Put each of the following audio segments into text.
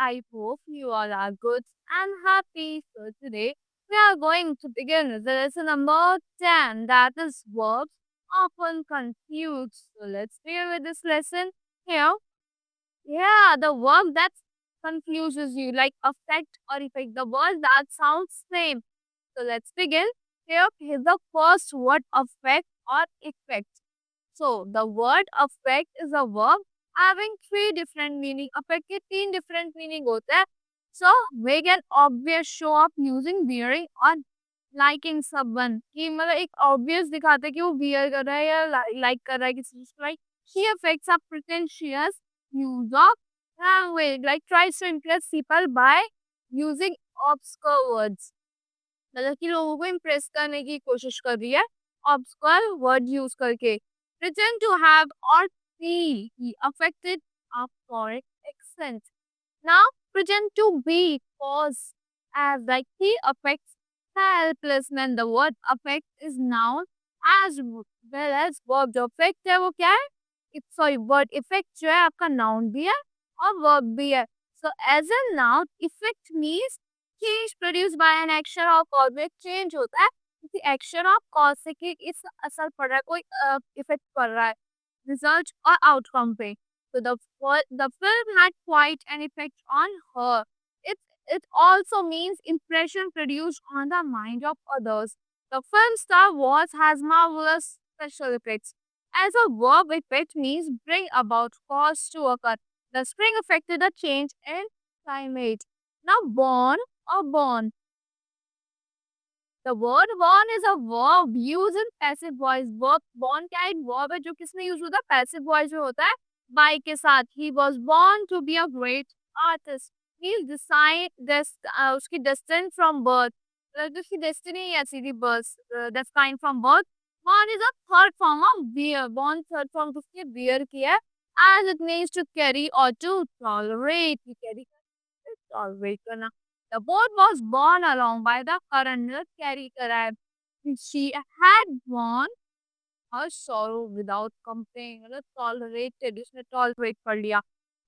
I hope you all are good and happy. So today we are going to begin with the lesson number 10, that is verbs often confused. So let's begin with this lesson here. Yeah, the verb that confuses you like affect or effect, the word that sounds same. So let's begin. Here is the first word, affect or effect. So the word affect is a verb having three different meaning. affect के तीन different meaning होते हैं. So make an obvious show up using wearing or liking someone. कि मतलब एक obvious दिखाता है कि वो wear कर रहा है या like कर रहा है किसी चीज को. Like she affects a pretentious use of language. Like tries to impress people by using obscure words. मतलब कि लोगों को इम्प्रेस करने की कोशिश कर रही है ऑब्स्क्योर वर्ड यूज करके. Pretend to have or feel he affected a foreign accent. Now pretend to be cause as like he affects helplessness. The word affect is noun as well as verb. जो affect है वो क्या है? Sorry, word effect जो है आपका noun भी है और verb भी है. So as a noun, effect means change produced by an action or cause में change होता है किसी action और cause से कि इस असर पड़ रहा है कोई इफेक्ट पड़ रहा है result और outcome पे. So the film had quite an effect on her. It also means impression produced on the mind of others. The film star was has marvelous special effects. As a verb, effect means bring about, cause to occur. The spring affected a change in climate. Now born or born. The word born is a verb used in passive voice. Verb born क्या एक verb है जो किसमें use होता है? Passive voice में होता है by के साथ. He was born to be a great artist. He is उसकी destined from birth. मतलब उसकी destiny है सीधी birth. Destined from birth. Born is a third form of bear. Born third form to उसकी bear की है. As it means to carry or to tolerate. Carry tolerate करना. The boat was borne along by the current carry कराए. She had borne her sorrow without complaining. मतलब tolerated, उसने tolerate कर लिया.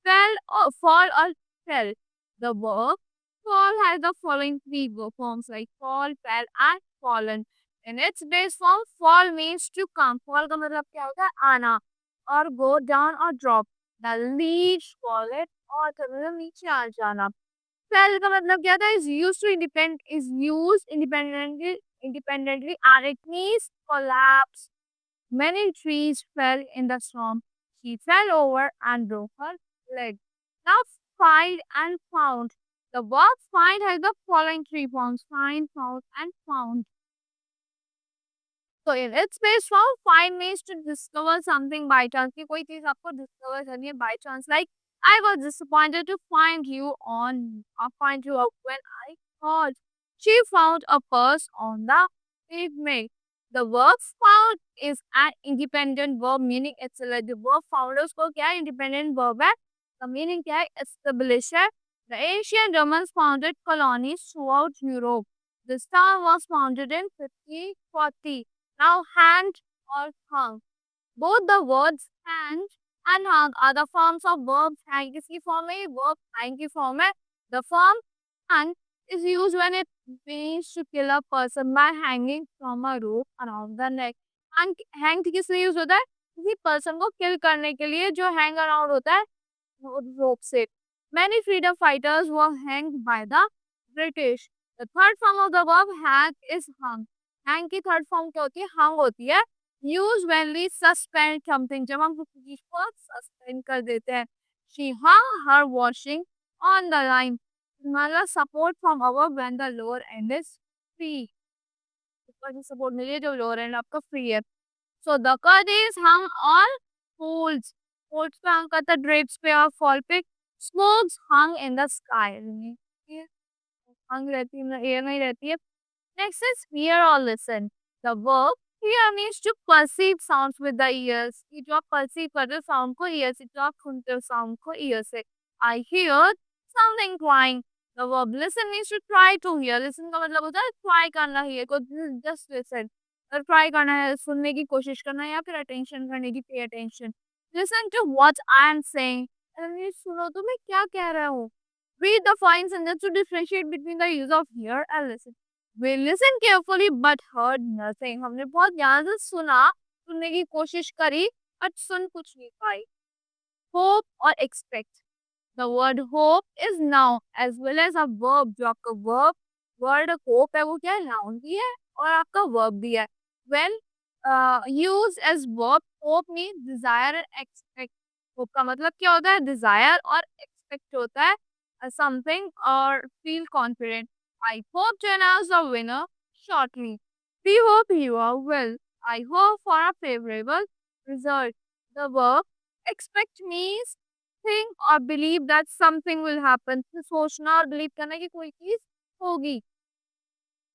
Fell or fall or fell. The verb fall has the following three verb forms like fall, fell and fallen. In its base form, fall means to come. Fall का मतलब क्या होता है? आना. Or go down or drop. The leaves fall it और मतलब नीचे आ जाना. Fell का मतलब क्या था? Is used independently and it means collapse. Many trees fell in the storm. She fell over and broke her leg. Now find and found. The verb find has the following three forms: find, found, and found. So in its base form, find means to discover something by chance. कि कोई चीज आपको discover करनी है by chance. Like I was disappointed to find you find you out when I called. She found a purse on the pavement. The verb found is an independent verb meaning it's like the verb found उसको क्या है? Independent verb है. The meaning क्या है? Establish है. The ancient Romans founded colonies throughout Europe. The town was founded in 5040. Now hand or hung. Both the words hand and hung are the forms of verbs. Hang किसकी form है? Verb hang की form है. The form hang is used when it means to kill a person by hanging from a rope around the neck. Hang किस लिए use होता है? किसी person को kill करने के लिए जो hang around होता है rope से. Many freedom fighters were hanged by the British. The third form of the verb hang is hung. Hang की third form क्या होती है? Hung होती है. Use when we suspend something. जब हम किसी चीज को suspend कर देते हैं. She hung her washing on the line. मतलब support from above when the lower end is free. ऊपर से support मिली है जो lower end आपका free है. So the curtains hung on poles. Poles पे hang करता है, drapes पे और fall पे. Smokes hung in the sky. हंग रहती है, एयर में ही रहती है. Next is hear or listen. The verb hear means to perceive sounds with the ears. कि जो आप perceive कर रहे हो sound को ear से, जो आप सुनते हो sound को ear से. I hear something crying. The verb listen means to try to hear. Listen का मतलब होता है try करना hear को, just listen. अगर try करना है, सुनने की कोशिश करना है या फिर attention करने की, pay attention. Listen to what I am saying. अरे सुनो तो मैं क्या कह रहा हूँ. Read the fine sentence to differentiate between the use of hear and listen. We listen carefully but heard nothing. हमने बहुत ध्यान से सुना, सुनने की कोशिश करी, but सुन कुछ नहीं पाई. Hope or expect. The word hope is noun as well as a verb. जो आपका word hope है वो क्या है? Noun भी है और आपका verb भी है. When used as verb, hope means desire and expect. Hope का मतलब क्या होता है? Desire और expect होता है something or feel confident. I hope to announce the winner shortly. We hope you are well. I hope for a favorable result. The verb expect means think or believe that something will happen. तो सोचना और believe करना कि कोई चीज होगी.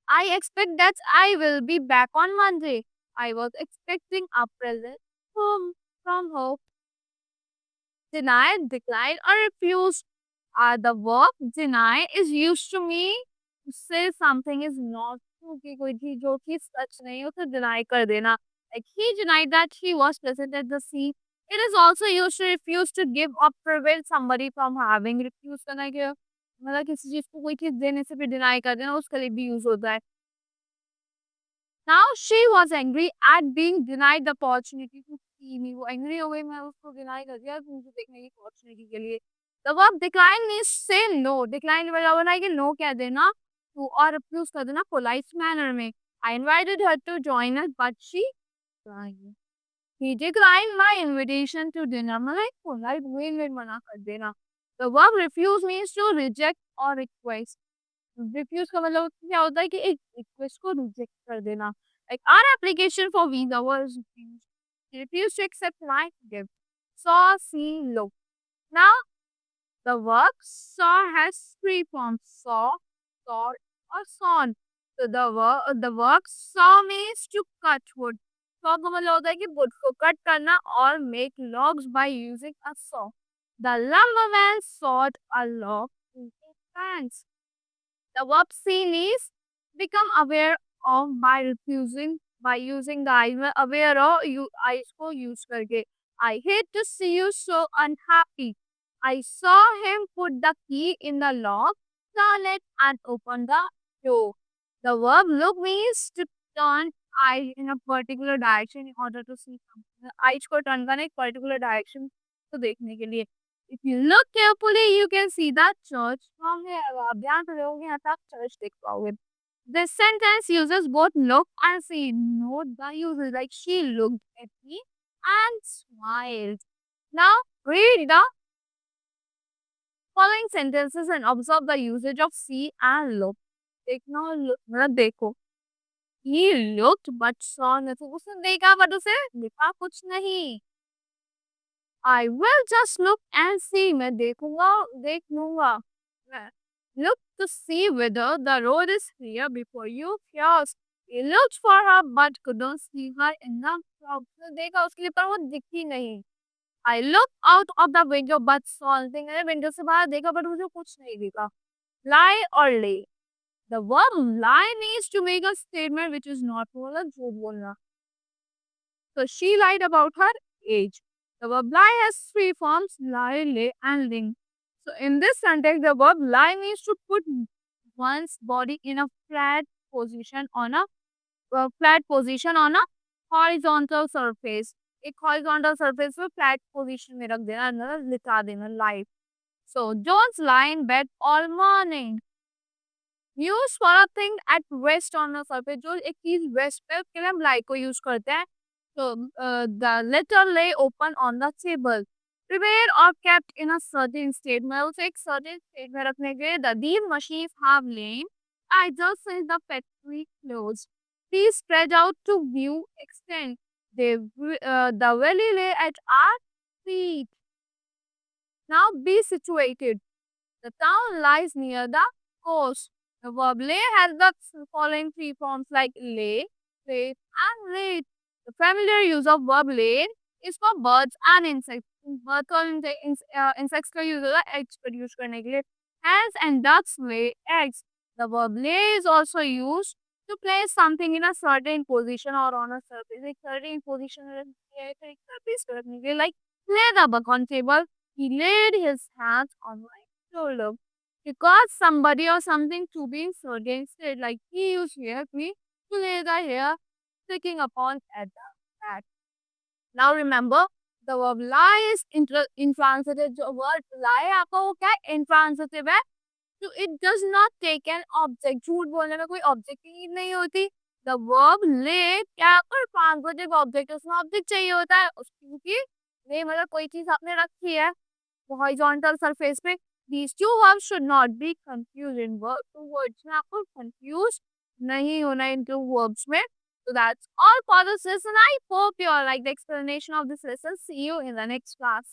I expect that I will be back on Monday. I was expecting a present from home. Deny, decline, or refuse. The verb deny is used to mean to say something is not true कि कोई चीज जो कि सच नहीं है उसे deny कर देना. Like he denied that he was present at the scene. It is also used to refuse to give or prevent somebody from having. Refuse करना क्या मतलब किसी चीज को कोई चीज देने से भी deny कर देना उसके लिए भी use होता है. Now she was angry at being denied the opportunity to see me. वो angry हो गई मैं उसको deny कर दिया मुझे देखने की opportunity के लिए. The verb decline means say no. Decline वाला बना है कि no कह देना तो और refuse कर देना polite manner में. I invited her to join us but she declined. He declined my invitation to dinner. मतलब एक polite way में मना कर देना. The verb refuse means to reject or request. Refuse का मतलब क्या होता है कि एक रिक्वेस्ट को रिजेक्ट कर देना. Like our application for visa was refuse to accept my gift. Saw see look. Now the verb saw has three forms saw saw और सॉन. तो the verb saw means to cut wood. Saw का मतलब होता है कि would को cut करना और make logs by using a saw. The lumberman sawed a log using hands. The verb seen is become aware of by using the aware of you eyes को use करके. I hate to see you so unhappy. I saw him put the key in the lock, turn it and open the door. The verb look means to turn eye in a particular direction in order to see something. Eyes को turn करना एक particular direction को देखने के लिए. If you look carefully, you can see the church from here. आप ध्यान से देखोगे यहाँ तक church देख पाओगे. This sentence uses both look and see. Note the uses like she looked at me and smiled. Now read the following sentences and observe the usage of see and look. देखना और मतलब देखो. He looked but saw nothing. उसने देखा but उसे दिखा कुछ नहीं. I will just look and see. मैं देखूंगा देख लूंगा. मैं look to see whether the road is clear before you cross. He looked for her but couldn't see her in the crowd. उसने देखा उसके लिए पर वो दिखी नहीं. I looked out of the window but saw nothing. मैंने window से बाहर देखा but मुझे कुछ नहीं दिखा. Lie or lay. The verb lie means to make a statement which is not true. मतलब झूठ बोलना. So she lied about her age. The verb lie has three forms, lie, lay, and ling. So in this sentence, the verb lie means to put one's body in a flat position on a horizontal surface. एक horizontal surface पे flat position में रख देना, मतलब लिटा देना, lie. So don't lie in bed all morning. Use for a thing at rest on a surface. जो एक चीज rest पे उसके लिए हम lie को use करते हैं. So the letter lay open on the table. Prepared or kept in a certain state. मैं उसे एक certain state में रखने के लिए these machines have lain. I just since the factory closed. These spread out to view extent. The valley lay at our feet. Now be situated. The town lies near the coast. The verb lay has the following three forms like lay, late, and late. The familiar use of verb lay is for birds and insects. Birds और insects का use होता है eggs produce करने के लिए. Hens and ducks lay eggs. The verb lay is also used to place something in a certain position or on a surface. एक certain position में रखने के लिए, एक surface पे रखने के लिए, like lay the book on table. He laid his hands on my shoulder. because somebody or something to be against it. Like he used to help me to lay the hair sticking upon at that. Now remember, the verb lie is intransitive. जो word lie है आपका वो क्या है? Intransitive है. So it does not take an object. झूठ बोलने में कोई object की नीड नहीं होती. The verb lay क्या पर transitive object उसमें object चाहिए होता है क्योंकि नहीं मतलब कोई चीज आपने रखी है horizontal surface पे. These two verbs should not be confused in verb. Two words में आपको confused नहीं होना इन two verbs में. So that's all for this lesson. I hope you all like the explanation of this lesson. See you in the next class.